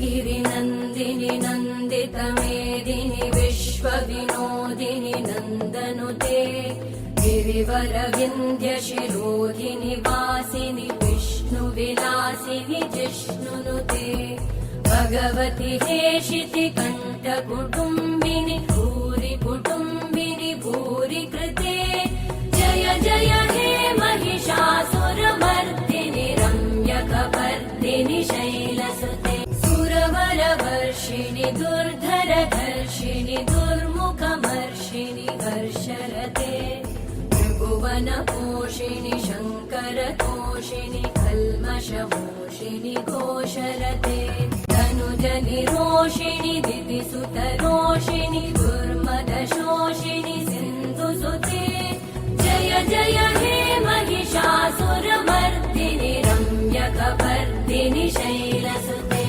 गिरिनन्दिनि नन्दितमेदिनि विश्वविनोदिनि नन्दनुते गिरिवरविन्ध्यशिरोधिनि वासिनि विष्णुविलासिनि जिष्णुनुते भगवति हेशिति कण्ठकुटुम्बिनि भूरि कुटुम्बिनि भूरि कृते जय जय हे महिषासुरमर्दिनि रम्यकपर्दिनि शैलसुते सुरवरवर्षिणि दुर्धरधर्षिणि दुर्मुखमर्षिणि हर्षरते त्रिभुवनपोषिणि शङ्करतोषिणि कल्मषमोषिणि घोषरते धनुजनिरोषिणि दितिसुतरोषिणि दुर्मदशोषिणि सिन्धुसुते जय जय हे महिषासुरमर्दिनि रम्यकपर्दिनि शैलसुते